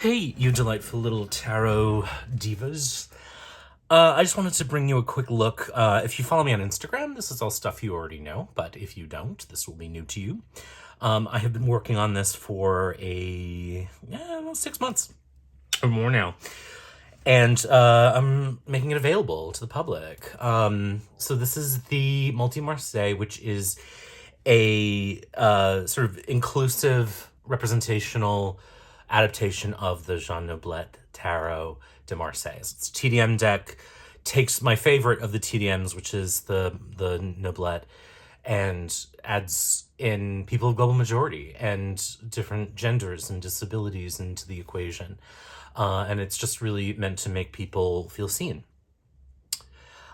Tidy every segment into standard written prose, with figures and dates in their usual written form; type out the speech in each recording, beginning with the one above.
Hey, you delightful little tarot divas. I just wanted to bring you a quick look. If you follow me on Instagram, this is all stuff you already know, but if you don't, this will be new to you. I have been working on this for about 6 months or more now. And I'm making it available to the public. So this is the Marseille, which is a sort of inclusive, representational adaptation of the Jean Noblet Tarot de Marseille. It's a TDM deck, takes my favorite of the TDMs, which is the Noblet, and adds in people of global majority and different genders and disabilities into the equation. And it's just really meant to make people feel seen.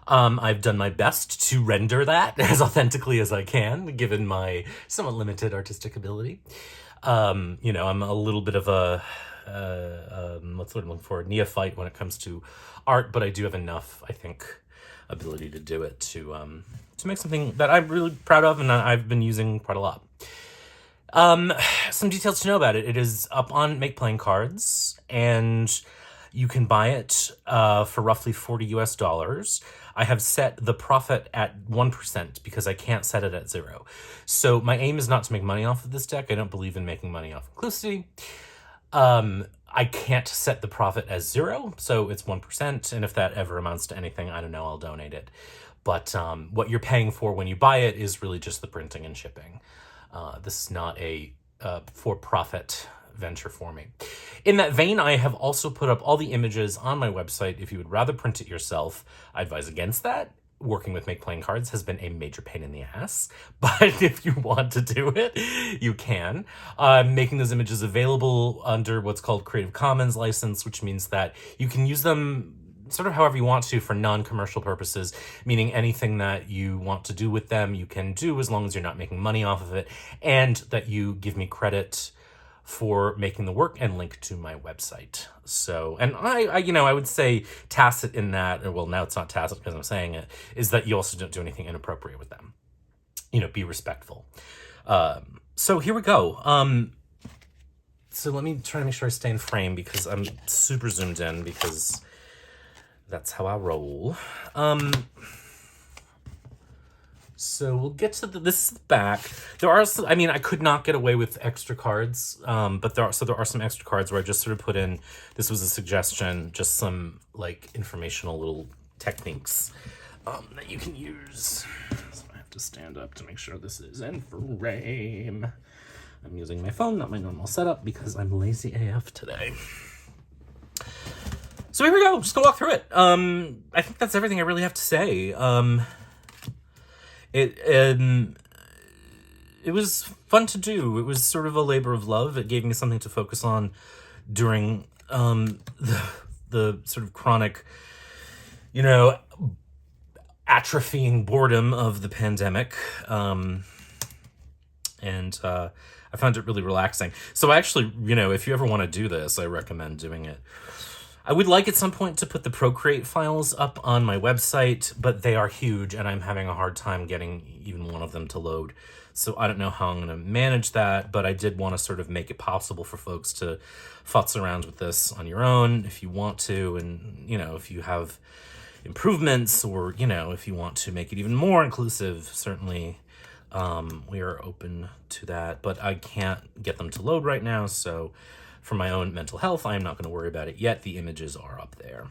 I've done my best to render that as authentically as I can, given my somewhat limited artistic ability. I'm a little bit of what's the word I'm looking for, neophyte when it comes to art, but I do have enough, I think, ability to do it to make something that I'm really proud of and I've been using quite a lot. Some details to know about it. It is up on Make Playing Cards, and you can buy it for roughly $40 US. I have set the profit at 1% because I can't set it at 0. So my aim is not to make money off of this deck. I don't believe in making money off inclusivity. I can't set the profit as 0, so it's 1. And if that ever amounts to anything, I don't know, I'll donate it. But what you're paying for when you buy it is really just the printing and shipping. This is not a for-profit venture for me. In that vein, I have also put up all the images on my website. If you would rather print it yourself, I advise against that. Working with Make Playing Cards has been a major pain in the ass, but if you want to do it, you can. I'm making those images available under what's called Creative Commons license, which means that you can use them sort of however you want to for non-commercial purposes, meaning anything that you want to do with them, you can do as long as you're not making money off of it, and that you give me credit for making the work and link to my website. So, and I would say tacit in that, or well, now it's not tacit because I'm saying it, is that you also don't do anything inappropriate with them. Be respectful. So here we go. So let me try to make sure I stay in frame because I'm super zoomed in because that's how I roll. So we'll get to this is the back. There are some, I could not get away with extra cards, but there are some extra cards where I just sort of put in, this was a suggestion, just some like informational little techniques that you can use. So I have to stand up to make sure this is in frame. I'm using my phone, not my normal setup, because I'm lazy AF today. So here we go, just gonna walk through it. I think that's everything I really have to say. It was fun to do. It was sort of a labor of love. It gave me something to focus on during the sort of chronic, atrophying boredom of the pandemic. And I found it really relaxing. So actually, if you ever want to do this, I recommend doing it. I would like at some point to put the Procreate files up on my website, but they are huge and I'm having a hard time getting even one of them to load. So I don't know how I'm going to manage that, but I did want to sort of make it possible for folks to futz around with this on your own if you want to. And, if you have improvements or, if you want to make it even more inclusive, certainly we are open to that. But I can't get them to load right now, so for my own mental health, I am not going to worry about it yet. The images are up there.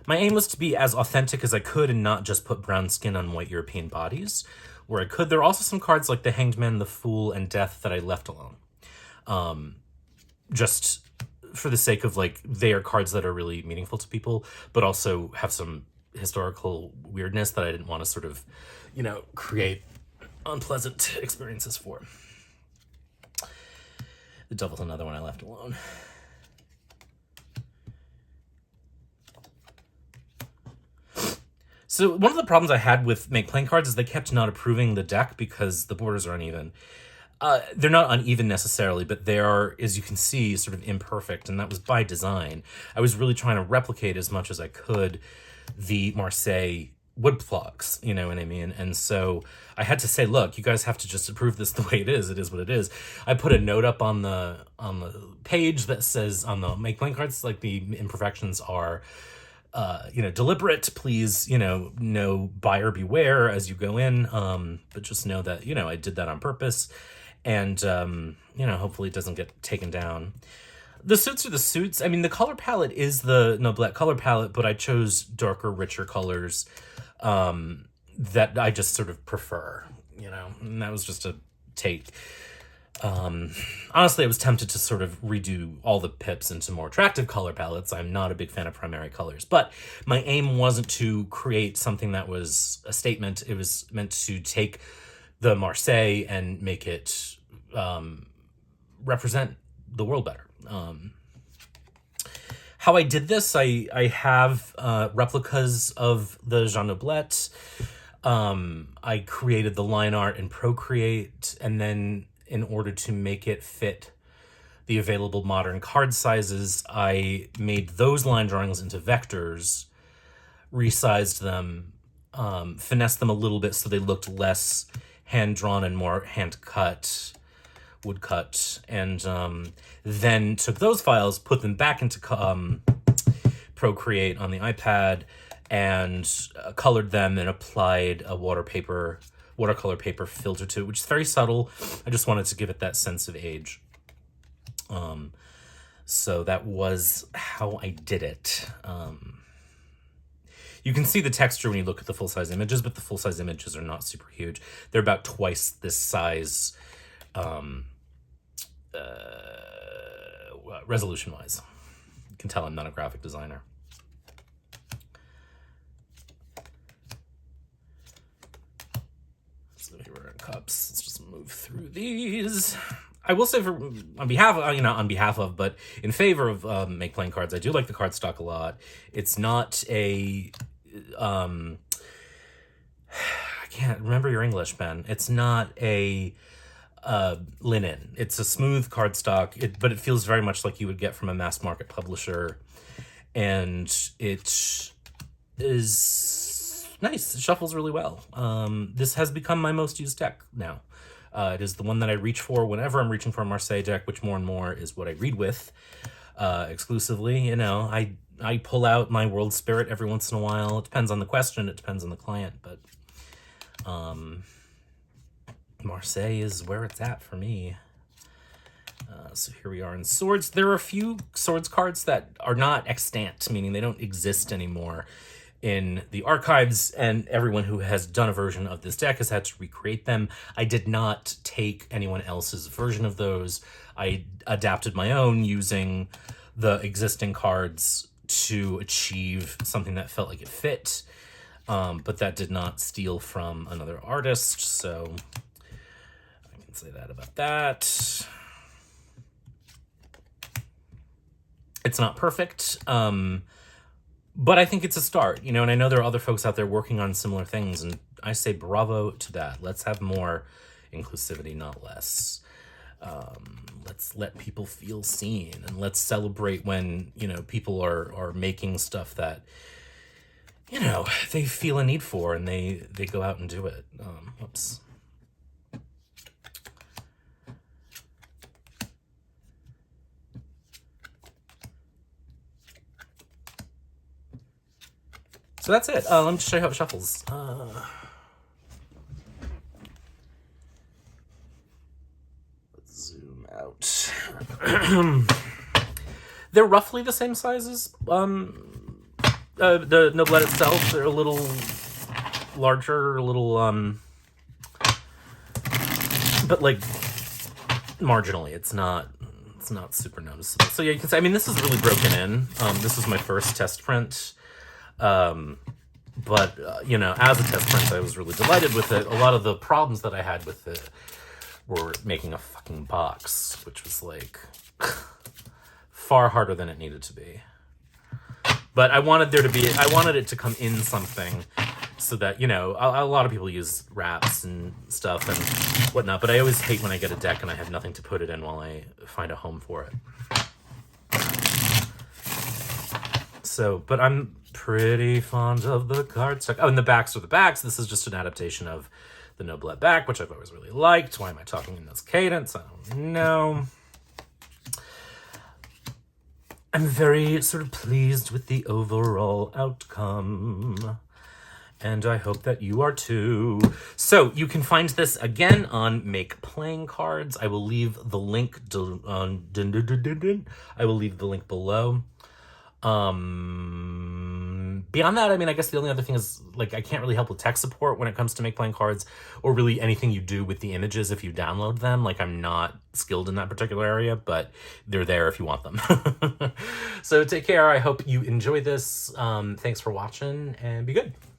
My aim was to be as authentic as I could and not just put brown skin on white European bodies where I could. There are also some cards like the Hanged Man, the Fool, and Death that I left alone. Just for the sake of they are cards that are really meaningful to people, but also have some historical weirdness that I didn't want to sort of, create unpleasant experiences for. The Devil's another one I left alone. So one of the problems I had with Make Playing Cards is they kept not approving the deck because the borders are uneven. They're not uneven necessarily, but they are, as you can see, sort of imperfect, and that was by design. I was really trying to replicate as much as I could the Marseille wood blocks, you know what I mean? And so I had to say, look, you guys have to just approve this the way it is. It is what it is. I put a note up on the page that says, on the make playing cards, like, the imperfections are deliberate. Please, no buyer beware as you go in. But just know that, I did that on purpose. And, hopefully it doesn't get taken down. The suits are the suits. I mean, the color palette is the Noblette color palette, but I chose darker, richer colors that I just sort of prefer, and that was just a take. Honestly, I was tempted to sort of redo all the pips into more attractive color palettes. I'm not a big fan of primary colors, but my aim wasn't to create something that was a statement. It was meant to take the Marseille and make it represent the world better. How I did this, I have replicas of the Jean Noblette. I created the line art in Procreate, and then in order to make it fit the available modern card sizes, I made those line drawings into vectors, resized them, finessed them a little bit so they looked less hand-drawn and more hand-cut, woodcut, and then took those files, put them back into Procreate on the iPad, and colored them and applied a watercolor paper filter to it, which is very subtle. I just wanted to give it that sense of age. So that was how I did it. You can see the texture when you look at the full-size images, but the full-size images are not super huge. They're about twice this size resolution-wise. You can tell I'm not a graphic designer. So here we're in cups. Let's just move through these. I will say, on behalf of, but in favor of make playing cards, I do like the cardstock a lot. It's not a I can't remember your English, Ben. It's not a linen. It's a smooth cardstock, but it feels very much like you would get from a mass market publisher, and it is nice. It shuffles really well. This has become my most used deck now. It is the one that I reach for whenever I'm reaching for a Marseille deck, which more and more is what I read with exclusively. I pull out my World Spirit every once in a while. It depends on the question. It depends on the client. But Marseille is where it's at for me. So here we are in Swords. There are a few Swords cards that are not extant, meaning they don't exist anymore in the archives, and everyone who has done a version of this deck has had to recreate them. I did not take anyone else's version of those. I adapted my own using the existing cards to achieve something that felt like it fit, but that did not steal from another artist, so I can say that about that. It's not perfect, but I think it's a start, and I know there are other folks out there working on similar things, and I say bravo to that. Let's have more inclusivity, not less. Let's let people feel seen, and let's celebrate when, people are making stuff that, they feel a need for, and they go out and do it. Whoops. So that's it. Let me just show you how it shuffles. Let's zoom out. They're roughly the same sizes. The Noblette itself, they're a little larger, a little, but like marginally. It's not super noticeable. So yeah, you can say, this is really broken in. This is my first test print. But as a test print, I was really delighted with it. A lot of the problems that I had with it were making a fucking box, which was like far harder than it needed to be. But I wanted it to come in something so that, a lot of people use wraps and stuff and whatnot, but I always hate when I get a deck and I have nothing to put it in while I find a home for it. So, but I'm pretty fond of the cardstock. Oh, and the backs are the backs. This is just an adaptation of the Noblette back, which I've always really liked. Why am I talking in this cadence? I don't know. I'm very sort of pleased with the overall outcome. And I hope that you are too. So you can find this again on Make Playing Cards. I will leave the link I will leave the link below. Beyond that, I mean, I guess the only other thing is, like, I can't really help with tech support when it comes to Make Playing Cards, or really anything you do with the images if you download them. Like, I'm not skilled in that particular area, but they're there if you want them. So take care. I hope you enjoy this. Thanks for watching, and be good.